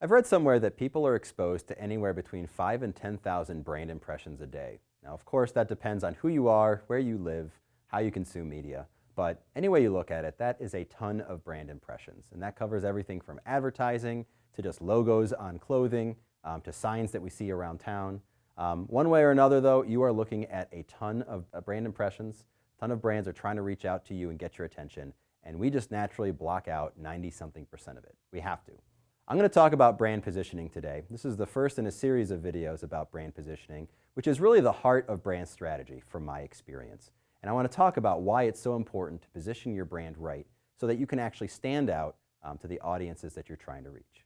I've read somewhere that people are exposed to anywhere between 5 and 10,000 brand impressions a day. Now, of course, that depends on who you are, where you live, how you consume media. But any way you look at it, that is a ton of brand impressions. And that covers everything from advertising to just logos on clothing to signs that we see around town. One way or another, though, you are looking at a ton of brand impressions. A ton of brands are trying to reach out to you and get your attention. And we just naturally block out 90-something% of it. We have to. I'm going to talk about brand positioning today. This is the first in a series of videos about brand positioning, which is really the heart of brand strategy from my experience. And I want to talk about why it's so important to position your brand right so that you can actually stand out to the audiences that you're trying to reach.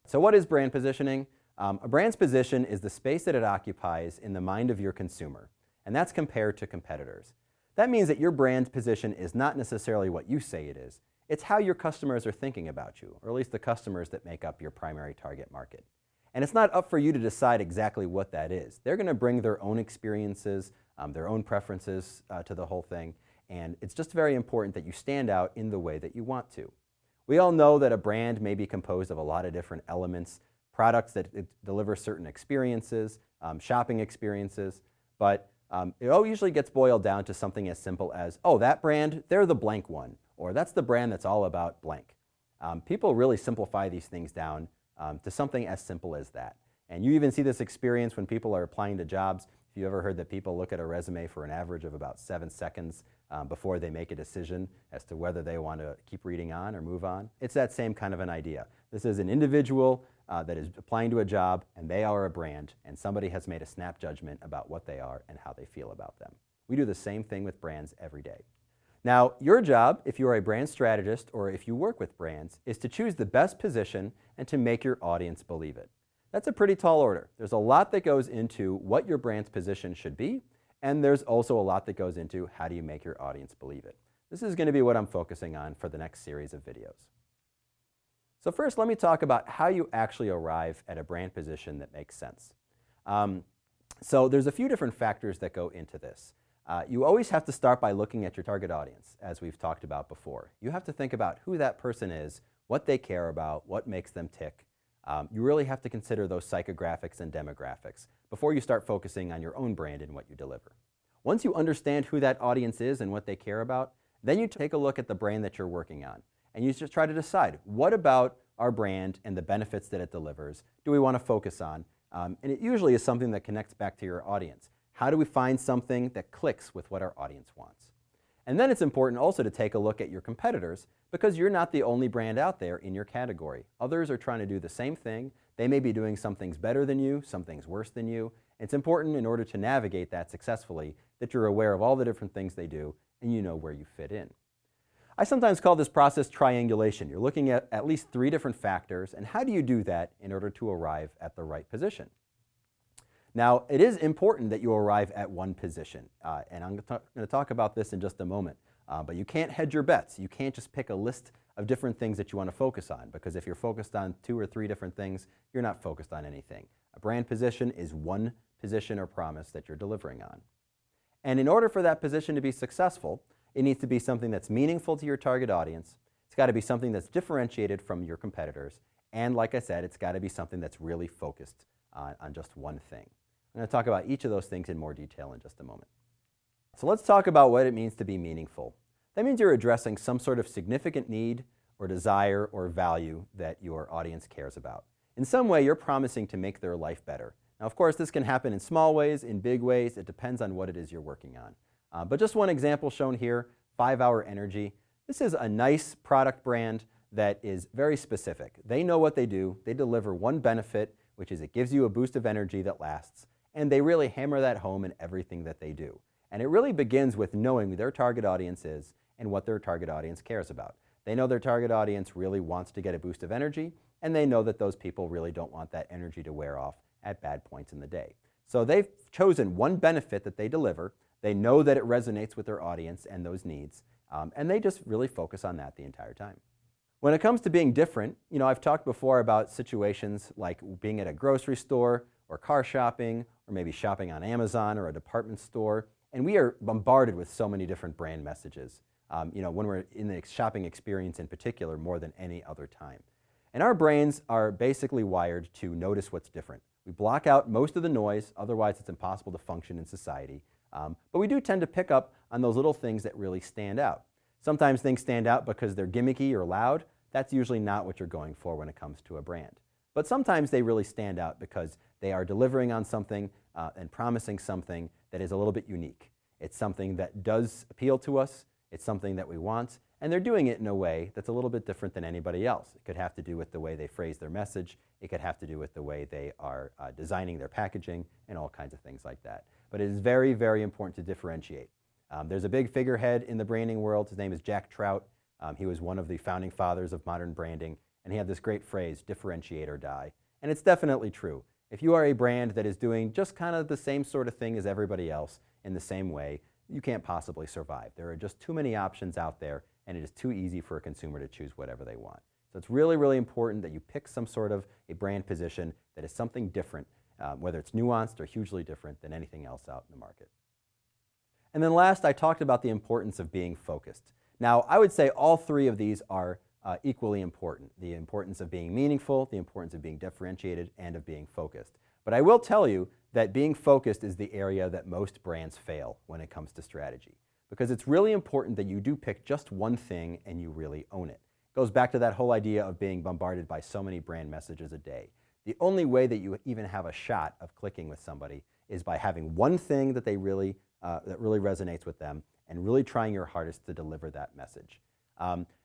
So what is brand positioning? A brand's position is the space that it occupies in the mind of your consumer, and that's compared to competitors. That means that your brand position is not necessarily what you say it is. It's how your customers are thinking about you, or at least the customers that make up your primary target market. And it's not up for you to decide exactly what that is. They're going to bring their own experiences, their own preferences to the whole thing, and it's just very important that you stand out in the way that you want to. We all know that a brand may be composed of a lot of different elements, products that deliver certain experiences, shopping experiences, but it all usually gets boiled down to something as simple as, oh, that brand, they're the blank one, or that's the brand that's all about blank. People really simplify these things down to something as simple as that. And you even see this experience when people are applying to jobs. If you ever heard that people look at a resume for an average of about 7 seconds before they make a decision as to whether they want to keep reading on or move on, it's that same kind of an idea. This is an individual that is applying to a job, and they are a brand, and somebody has made a snap judgment about what they are and how they feel about them. We do the same thing with brands every day. Now, your job, if you are a brand strategist or if you work with brands, is to choose the best position and to make your audience believe it. That's a pretty tall order. There's a lot that goes into what your brand's position should be, and there's also a lot that goes into how do you make your audience believe it. This is going to be what I'm focusing on for the next series of videos. So first, let me talk about how you actually arrive at a brand position that makes sense. So there's a few different factors that go into this. You always have to start by looking at your target audience, as we've talked about before. You have to think about who that person is, what they care about, what makes them tick. You really have to consider those psychographics and demographics before you start focusing on your own brand and what you deliver. Once you understand who that audience is and what they care about, then you take a look at the brand that you're working on. And you just try to decide, what about our brand and the benefits that it delivers do we want to focus on? And it usually is something that connects back to your audience. How do we find something that clicks with what our audience wants? And then it's important also to take a look at your competitors, because you're not the only brand out there in your category. Others are trying to do the same thing. They may be doing some things better than you, some things worse than you. It's important in order to navigate that successfully that you're aware of all the different things they do and you know where you fit in. I sometimes call this process triangulation. You're looking at least 3 different factors, and how do you do that in order to arrive at the right position? Now, it is important that you arrive at one position, and I'm going to talk about this in just a moment, but you can't hedge your bets. You can't just pick a list of different things that you want to focus on, because if you're focused on 2 or 3 different things, you're not focused on anything. A brand position is one position or promise that you're delivering on. And in order for that position to be successful, it needs to be something that's meaningful to your target audience. It's got to be something that's differentiated from your competitors. And like I said, it's got to be something that's really focused on just one thing. I'm going to talk about each of those things in more detail in just a moment. So let's talk about what it means to be meaningful. That means you're addressing some sort of significant need or desire or value that your audience cares about. In some way, you're promising to make their life better. Now, of course, this can happen in small ways, in big ways. It depends on what it is you're working on. But just one example shown here, 5-Hour Energy. This is a nice product brand that is very specific. They know what they do. They deliver one benefit, which is it gives you a boost of energy that lasts. And they really hammer that home in everything that they do. And it really begins with knowing who their target audience is and what their target audience cares about. They know their target audience really wants to get a boost of energy, and they know that those people really don't want that energy to wear off at bad points in the day. So they've chosen one benefit that they deliver. They know that it resonates with their audience and those needs, and they just really focus on that the entire time. When it comes to being different, I've talked before about situations like being at a grocery store or car shopping, or maybe shopping on Amazon or a department store, and we are bombarded with so many different brand messages, when we're in the shopping experience in particular more than any other time. And our brains are basically wired to notice what's different. We block out most of the noise, otherwise it's impossible to function in society. But we do tend to pick up on those little things that really stand out. Sometimes things stand out because they're gimmicky or loud. That's usually not what you're going for when it comes to a brand. But sometimes they really stand out because they are delivering on something and promising something that is a little bit unique. It's something that does appeal to us, it's something that we want, and they're doing it in a way that's a little bit different than anybody else. It could have to do with the way they phrase their message, it could have to do with the way they are designing their packaging, and all kinds of things like that. But it is very, very important to differentiate. There's a big figurehead in the branding world. His name is Jack Trout. He was one of the founding fathers of modern branding, and he had this great phrase, differentiate or die. And it's definitely true. If you are a brand that is doing just kind of the same sort of thing as everybody else in the same way, you can't possibly survive. There are just too many options out there, and it is too easy for a consumer to choose whatever they want. So it's really, really important that you pick some sort of a brand position that is something different, whether it's nuanced or hugely different than anything else out in the market. And then last, I talked about the importance of being focused. Now, I would say all three of these are equally important. The importance of being meaningful, the importance of being differentiated, and of being focused. But I will tell you that being focused is the area that most brands fail when it comes to strategy. Because it's really important that you do pick just one thing and you really own it. It goes back to that whole idea of being bombarded by so many brand messages a day. The only way that you even have a shot of clicking with somebody is by having one thing that really resonates with them and really trying your hardest to deliver that message.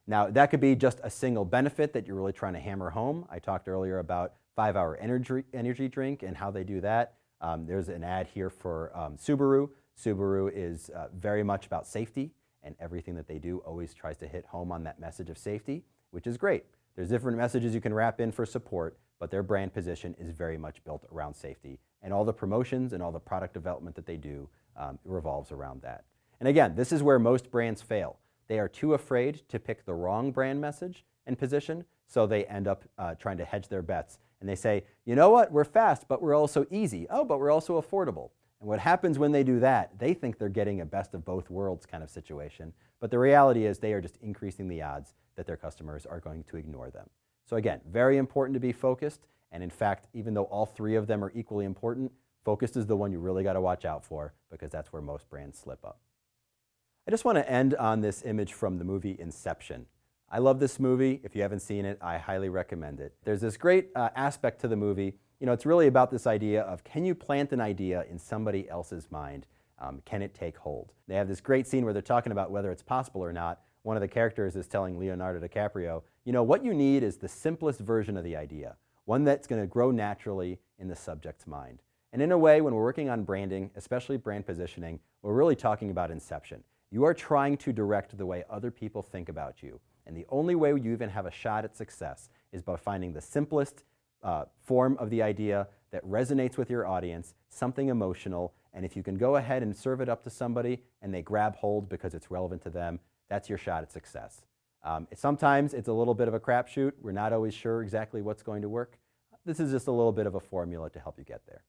Now, that could be just a single benefit that you're really trying to hammer home. I talked earlier about 5-Hour energy drink and how they do that. There's an ad here for Subaru. Subaru is very much about safety, and everything that they do always tries to hit home on that message of safety, which is great. There's different messages you can wrap in for support, but their brand position is very much built around safety, and all the promotions and all the product development that they do revolves around that. And again, this is where most brands fail. They are too afraid to pick the wrong brand message and position, so they end up trying to hedge their bets. And they say, you know what, we're fast, but we're also easy. Oh, but we're also affordable. And what happens when they do that, they think they're getting a best of both worlds kind of situation. But the reality is they are just increasing the odds that their customers are going to ignore them. So again, very important to be focused. And in fact, even though all three of them are equally important, focused is the one you really got to watch out for, because that's where most brands slip up. I just want to end on this image from the movie Inception. I love this movie. If you haven't seen it, I highly recommend it. There's this great aspect to the movie. You know, it's really about this idea of, can you plant an idea in somebody else's mind? Can it take hold? They have this great scene where they're talking about whether it's possible or not. One of the characters is telling Leonardo DiCaprio, you know, what you need is the simplest version of the idea, one that's going to grow naturally in the subject's mind. And in a way, when we're working on branding, especially brand positioning, we're really talking about inception. You are trying to direct the way other people think about you. And the only way you even have a shot at success is by finding the simplest form of the idea that resonates with your audience, something emotional, and if you can go ahead and serve it up to somebody and they grab hold because it's relevant to them, that's your shot at success. Sometimes it's a little bit of a crapshoot. We're not always sure exactly what's going to work. This is just a little bit of a formula to help you get there.